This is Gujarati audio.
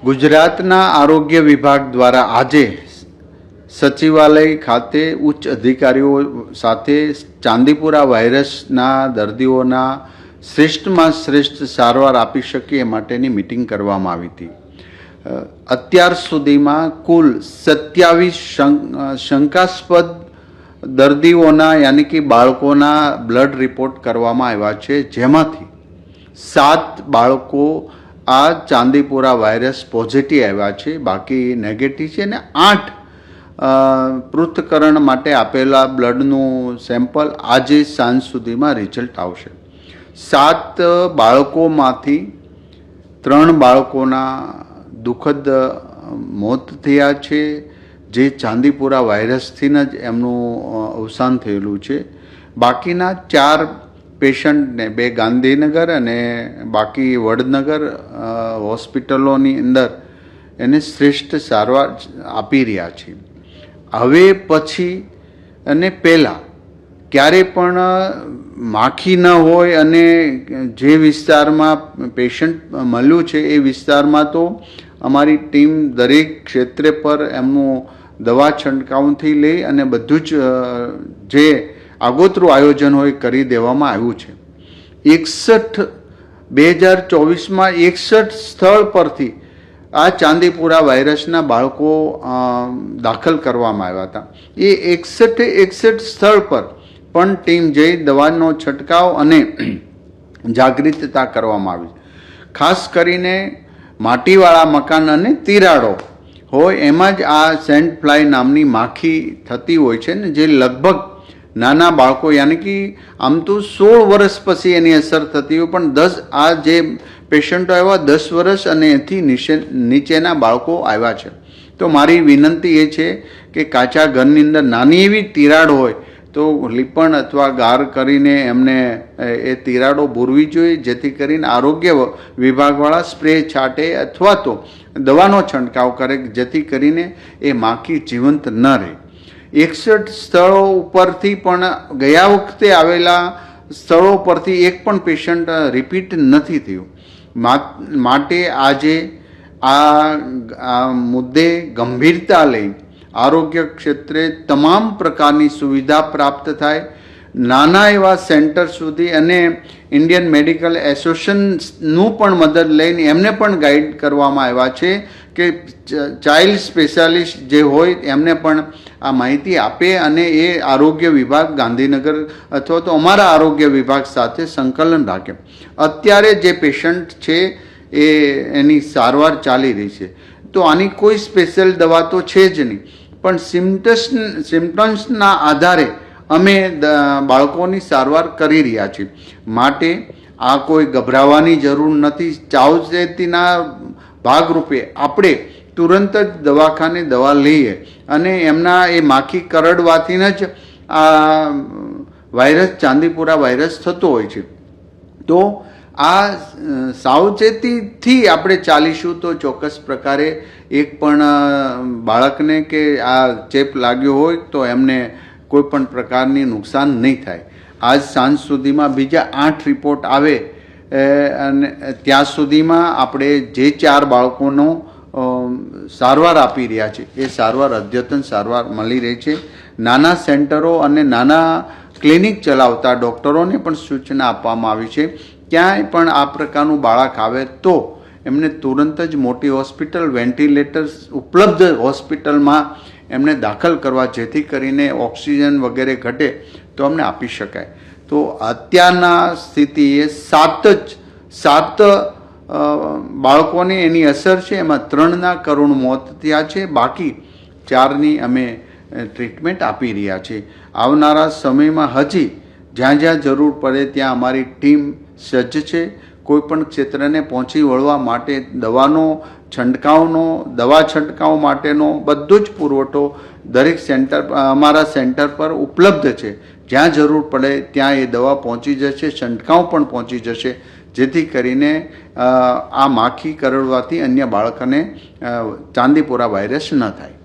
ગુજરાતના આરોગ્ય વિભાગ દ્વારા આજે સચિવાલય ખાતે ઉચ્ચ અધિકારીઓ સાથે ચાંદીપુરા વાયરસના દર્દીઓના શ્રેષ્ઠમાં શ્રેષ્ઠ સારવાર આપી શકે એ માટેની મિટિંગ કરવામાં આવી હતી. અત્યાર સુધીમાં કુલ 27 શંકાસ્પદ દર્દીઓના યાની કે બાળકોના બ્લડ રિપોર્ટ કરવામાં આવ્યા છે, જેમાંથી 7 બાળકો આ ચાંદીપુરા વાયરસ પોઝિટિવ આવ્યા છે, બાકી નેગેટિવ છે, અને 8 પૃથ્થકરણ માટે આપેલા બ્લડનું સેમ્પલ આજે સાંજ સુધીમાં રિઝલ્ટ આવશે. 7 બાળકોમાંથી 3 બાળકોના દુઃખદ મોત થયા છે, જે ચાંદીપુરા વાયરસથી જ એમનું અવસાન થયેલું છે. બાકીના 4 પેશન્ટને 2 ગાંધીનગર અને બાકી વડનગર હોસ્પિટલોની અંદર એને શ્રેષ્ઠ સારવાર આપી રહ્યા છે. હવે પછી અને પહેલાં ક્યારે પણ માખી ન હોય અને જે વિસ્તારમાં પેશન્ટ મળ્યું છે એ વિસ્તારમાં તો અમારી ટીમ દરેક ક્ષેત્રે પર એમનું દવા છંટકાવથી લઈ અને બધું જ જે આગોતરું આયોજન હોય કરી દેવામાં આવ્યું છે. 2024માં 61 સ્થળ પરથી આ ચાંદીપુરા વાયરસના બાળકો દાખલ કરવામાં આવ્યા હતા. એ 61 સ્થળ પર પણ ટીમ જઈ દવાનો છંટકાવ અને જાગૃતતા કરવામાં આવી. ખાસ કરીને માટીવાળા મકાન અને તિરાડો હોય એમાં જ આ સેન્ટ ફ્લાય નામની માખી થતી હોય છે ને, જે લગભગ નાના બાળકો યાની કે આમ તો 16 વર્ષ પછી એની અસર થતી હોય, પણ આ જે પેશન્ટો આવ્યા 10 વર્ષ અને એથી નીચેના બાળકો આવ્યા છે. તો મારી વિનંતી એ છે કે કાચા ઘરની અંદર નાની એવી તિરાડ હોય તો લીપણ અથવા ગાર કરીને એમને એ તિરાડો બોરવી જોઈએ, જેથી કરીને આરોગ્ય વિભાગવાળા સ્પ્રે છાંટે અથવા તો દવાનો છંટકાવ કરે, જેથી કરીને એ માખી જીવંત ન રહે. 61 સ્થળો ઉપરથી પણ ગયા વખતે આવેલા સ્થળો પરથી એક પણ પેશન્ટ રિપીટ નથી થયું. માટે આજે આ મુદ્દે ગંભીરતા લઈ આરોગ્ય ક્ષેત્રે તમામ પ્રકારની સુવિધા પ્રાપ્ત થાય, નાના એવા સેન્ટર સુધી અને ઇન્ડિયન મેડિકલ એસોસિએશનનું પણ મદદ લઈને એમને પણ ગાઈડ કરવામાં આવ્યા છે કે ચાઇલ્ડ સ્પેશિયાલિસ્ટ જે હોય એમને પણ આ માહિતી આપે અને એ આરોગ્ય વિભાગ ગાંધીનગર અથવા તો અમારા આરોગ્ય વિભાગ સાથે સંકલન રાખે. અત્યારે જે પેશન્ટ છે એની સારવાર ચાલી રહી છે, તો આની કોઈ સ્પેશિયલ દવા તો છે જ નહીં, પણ સિમ્ટમ્સના આધારે અમે બાળકોની સારવાર કરી રહ્યા છીએ. માટે આ કોઈ ગભરાવાની જરૂર નથી. સાવચેતીના ભાગરૂપે આપણે તુરંત જ દવાખાને દવા લઈએ અને એમના એ માખી કરડવાથી જ આ વાયરસ ચાંદીપુરા વાયરસ થતો હોય છે. તો આ સાવચેતીથી આપણે ચાલીશું તો ચોક્કસ પ્રકારે એક પણ બાળકને કે આ ચેપ લાગ્યો હોય તો એમને કોઈ પણ પ્રકારની નુકસાન નહીં થાય. આજ સાંજ સુધીમાં બીજા 8 રિપોર્ટ આવે અને ત્યાં સુધીમાં આપણે જે 4 બાળકોનો સારવાર આપી રહ્યા છે એ સારવાર અદ્યતન સારવાર મળી રહી છે. નાના સેન્ટરો અને નાના ક્લિનિક ચલાવતા ડૉક્ટરોને પણ સૂચના આપવામાં આવી છે, ક્યાંય પણ આ પ્રકારનું બાળક આવે તો એમને તુરંત જ મોટી હોસ્પિટલ, વેન્ટિલેટર્સ ઉપલબ્ધ હોસ્પિટલમાં એમને દાખલ કરવા, જેથી કરીને ઓક્સિજન વગેરે ઘટે તો અમને આપી શકાય. તો અત્યારના સ્થિતિએ 7 બાળકોની એની અસર છે, એમાં 3ના કરુણ મોત થયા છે, બાકી 4ની અમે ટ્રીટમેન્ટ આપી રહ્યા છીએ. આવનારા સમયમાં હજી જ્યાં જ્યાં જરૂર પડે ત્યાં અમારી ટીમ સજ્જ છે. કોઈપણ ક્ષેત્રને પહોંચી વળવા માટે દવા છંટકાવ માટેનો બધો જ પુરવઠો દરેક સેન્ટર અમારા સેન્ટર પર ઉપલબ્ધ છે. જ્યાં જરૂર પડે ત્યાં એ દવા પહોંચી જશે, છંટકાવ પણ પહોંચી જશે, જેથી કરીને આ માખી કરડવાથી અન્ય બાળકને ચાંદીપુરા વાયરસ ન થાય.